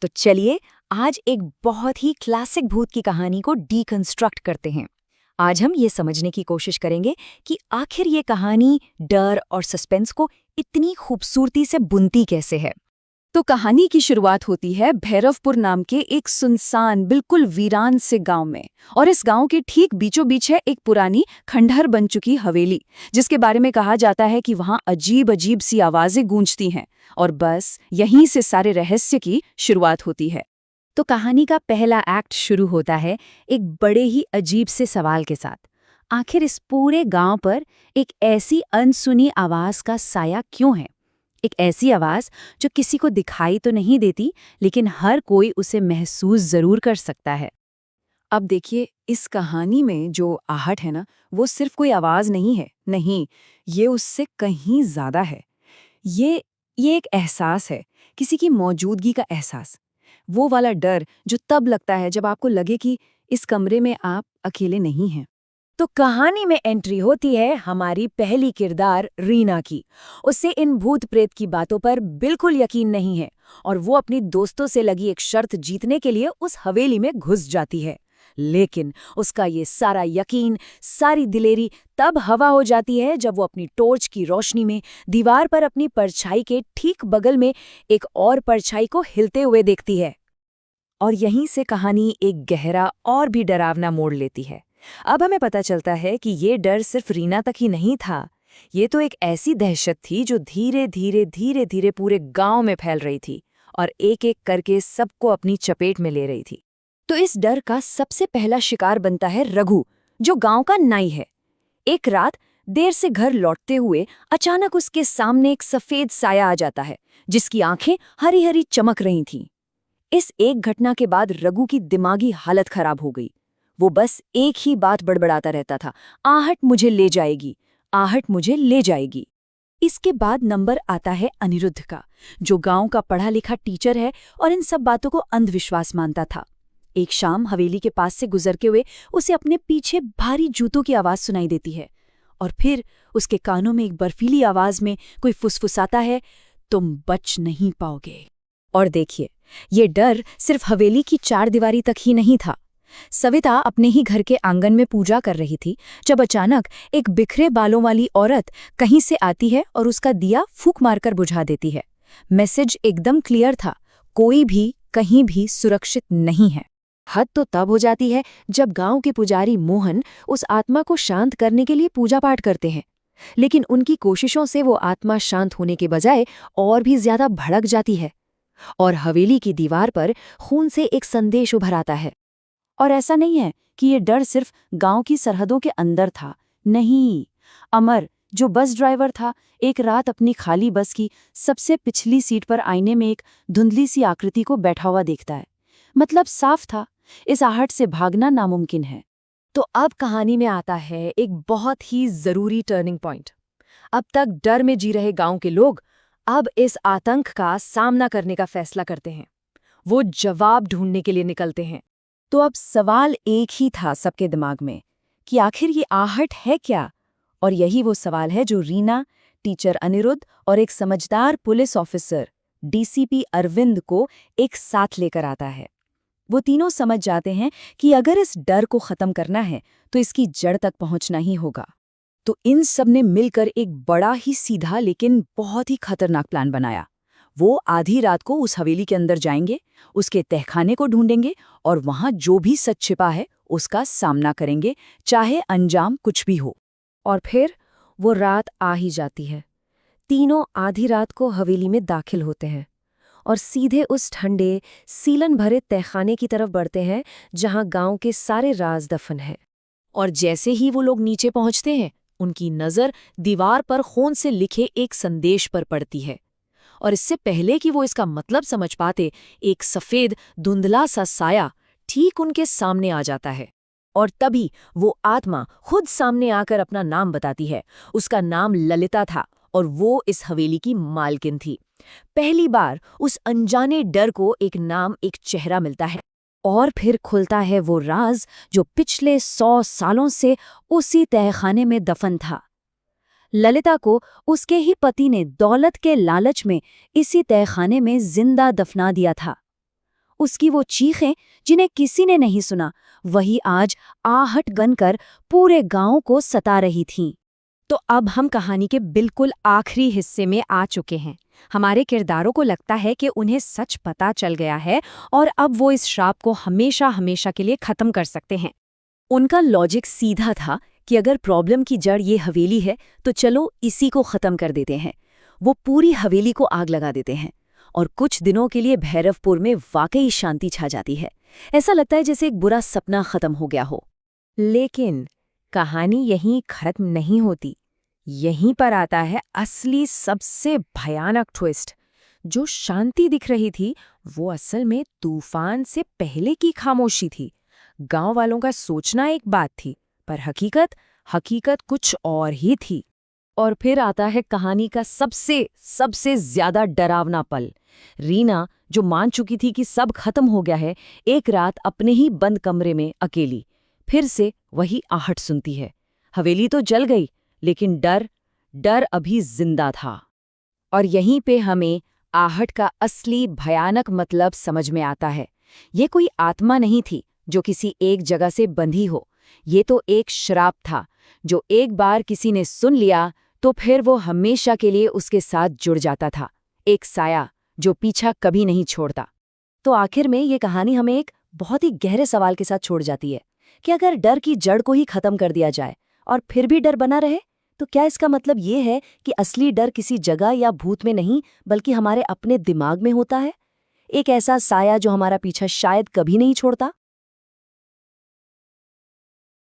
तो चलिए आज एक बहुत ही क्लासिक भूत की कहानी को डीकंस्ट्रक्ट करते हैं। आज हम ये समझने की कोशिश करेंगे कि आखिर ये कहानी डर और सस्पेंस को इतनी खूबसूरती से बुनती कैसे है। तो कहानी की शुरुआत होती है भैरवपुर नाम के एक सुनसान बिल्कुल वीरान से गांव में। और इस गांव के ठीक बीचों बीच है एक पुरानी खंडहर बन चुकी हवेली, जिसके बारे में कहा जाता है कि वहां अजीब अजीब सी आवाजें गूंजती हैं। और बस यहीं से सारे रहस्य की शुरुआत होती है। तो कहानी का पहला एक्ट शुरू होता है एक बड़े ही अजीब से सवाल के साथ। आखिर इस पूरे गांव पर एक ऐसी अनसुनी आवाज का साया क्यों है? एक ऐसी आवाज जो किसी को दिखाई तो नहीं देती, लेकिन हर कोई उसे महसूस जरूर कर सकता है। अब देखिए, इस कहानी में जो आहट है ना, वो सिर्फ कोई आवाज नहीं है। नहीं, ये उससे कहीं ज्यादा है। ये एक एहसास है, किसी की मौजूदगी का एहसास। वो वाला डर जो तब लगता है जब आपको लगे कि इस कमरे में आप अकेले नहीं हैं। तो कहानी में एंट्री होती है हमारी पहली किरदार रीना की। उसे इन भूत प्रेत की बातों पर बिल्कुल यकीन नहीं है और वो अपनी दोस्तों से लगी एक शर्त जीतने के लिए उस हवेली में घुस जाती है। लेकिन उसका ये सारा यकीन, सारी दिलेरी तब हवा हो जाती है जब वो अपनी टॉर्च की रोशनी में दीवार पर अपनी परछाई के ठीक बगल में एक और परछाई को हिलते हुए देखती है। और यहीं से कहानी एक गहरा और भी डरावना मोड़ लेती है। अब हमें पता चलता है कि ये डर सिर्फ रीना तक ही नहीं था। ये तो एक ऐसी दहशत थी जो धीरे धीरे धीरे धीरे पूरे गांव में फैल रही थी और एक एक करके सबको अपनी चपेट में ले रही थी। तो इस डर का सबसे पहला शिकार बनता है रघु, जो गांव का नाई है। एक रात देर से घर लौटते हुए अचानक उसके सामने एक सफेद साया आ जाता है, जिसकी आंखें हरी हरी चमक रही थीं। इस एक घटना के बाद रघु की दिमागी हालत खराब हो गई। वो बस एक ही बात बड़बड़ाता रहता था, आहट मुझे ले जाएगी, आहट मुझे ले जाएगी। इसके बाद नंबर आता है अनिरुद्ध का, जो गांव का पढ़ा लिखा टीचर है और इन सब बातों को अंधविश्वास मानता था। एक शाम हवेली के पास से गुजरते हुए उसे अपने पीछे भारी जूतों की आवाज सुनाई देती है और फिर उसके कानों में एक बर्फीली आवाज में कोई फुसफुसाता है, तुम बच नहीं पाओगे। और देखिए, ये डर सिर्फ हवेली की चारदीवारी तक ही नहीं था। सविता अपने ही घर के आंगन में पूजा कर रही थी जब अचानक एक बिखरे बालों वाली औरत कहीं से आती है और उसका दिया फूंक मारकर बुझा देती है। मैसेज एकदम क्लियर था, कोई भी कहीं भी सुरक्षित नहीं है। हद तो तब हो जाती है जब गांव के पुजारी मोहन उस आत्मा को शांत करने के लिए पूजा पाठ करते हैं, लेकिन उनकी कोशिशों से वो आत्मा शांत होने के बजाय और भी ज्यादा भड़क जाती है और हवेली की दीवार पर खून से एक संदेश उभर आता है। और ऐसा नहीं है कि ये डर सिर्फ गांव की सरहदों के अंदर था। नहीं, अमर, जो बस ड्राइवर था, एक रात अपनी खाली बस की सबसे पिछली सीट पर आईने में एक धुंधली सी आकृति को बैठा हुआ देखता है। मतलब साफ था, इस आहट से भागना नामुमकिन है। तो अब कहानी में आता है एक बहुत ही जरूरी टर्निंग पॉइंट। अब तक डर में जी रहे गांव के लोग अब इस आतंक का सामना करने का फैसला करते हैं। वो जवाब ढूंढने के लिए निकलते हैं। तो अब सवाल एक ही था सबके दिमाग में कि आखिर ये आहट है क्या? और यही वो सवाल है जो रीना, टीचर अनिरुद्ध और एक समझदार पुलिस ऑफिसर डीसीपी अरविंद को एक साथ लेकर आता है। वो तीनों समझ जाते हैं कि अगर इस डर को खत्म करना है तो इसकी जड़ तक पहुंचना ही होगा। तो इन सब ने मिलकर एक बड़ा ही सीधा लेकिन बहुत ही खतरनाक प्लान बनाया। वो आधी रात को उस हवेली के अंदर जाएंगे, उसके तहखाने को ढूंढेंगे और वहां जो भी सच छिपा है उसका सामना करेंगे, चाहे अंजाम कुछ भी हो। और फिर वो रात आ ही जाती है। तीनों आधी रात को हवेली में दाखिल होते हैं और सीधे उस ठंडे, सीलन भरे तहखाने की तरफ बढ़ते हैं जहां गांव के सारे राज दफन हैं। और जैसे ही वो लोग नीचे पहुंचते हैं, उनकी नज़र दीवार पर खून से लिखे एक संदेश पर पड़ती है। और इससे पहले कि वो इसका मतलब समझ पाते, एक सफेद धुंधला सा साया ठीक उनके सामने आ जाता है। और तभी वो आत्मा खुद सामने आकर अपना नाम बताती है। उसका नाम ललिता था और वो इस हवेली की मालकिन थी। पहली बार उस अनजाने डर को एक नाम, एक चेहरा मिलता है। और फिर खुलता है वो राज जो पिछले 100 सालों से उसी तहखाने में दफन था। ललिता को उसके ही पति ने दौलत के लालच में इसी तहखाने में जिंदा दफना दिया था। उसकी वो चीखें जिन्हें किसी ने नहीं सुना, वही आज आहट बनकर पूरे गांव को सता रही थीं। तो अब हम कहानी के बिल्कुल आखिरी हिस्से में आ चुके हैं। हमारे किरदारों को लगता है कि उन्हें सच पता चल गया है और अब वो इस श्राप को हमेशा हमेशा के लिए खत्म कर सकते हैं। उनका लॉजिक सीधा था कि अगर प्रॉब्लम की जड़ ये हवेली है तो चलो इसी को खत्म कर देते हैं। वो पूरी हवेली को आग लगा देते हैं और कुछ दिनों के लिए भैरवपुर में वाकई शांति छा जाती है। ऐसा लगता है जैसे एक बुरा सपना खत्म हो गया हो। लेकिन कहानी यहीं खत्म नहीं होती। यहीं पर आता है असली सबसे भयानक ट्विस्ट। जो शांति दिख रही थी वो असल में तूफान से पहले की खामोशी थी। गांव वालों का सोचना एक बात थी, पर हकीकत कुछ और ही थी। और फिर आता है कहानी का सबसे ज्यादा डरावना पल। रीना, जो मान चुकी थी कि सब खत्म हो गया है, एक रात अपने ही बंद कमरे में अकेली फिर से वही आहट सुनती है। हवेली तो जल गई, लेकिन डर अभी जिंदा था। और यहीं पे हमें आहट का असली भयानक मतलब समझ में आता है। ये कोई आत्मा नहीं थी जो किसी एक जगह से बंधी हो। ये तो एक श्राप था जो एक बार किसी ने सुन लिया तो फिर वो हमेशा के लिए उसके साथ जुड़ जाता था। एक साया जो पीछा कभी नहीं छोड़ता। तो आखिर में ये कहानी हमें एक बहुत ही गहरे सवाल के साथ छोड़ जाती है कि अगर डर की जड़ को ही खत्म कर दिया जाए और फिर भी डर बना रहे, तो क्या इसका मतलब ये है कि असली डर किसी जगह या भूत में नहीं बल्कि हमारे अपने दिमाग में होता है? एक ऐसा साया जो हमारा पीछा शायद कभी नहीं छोड़ता।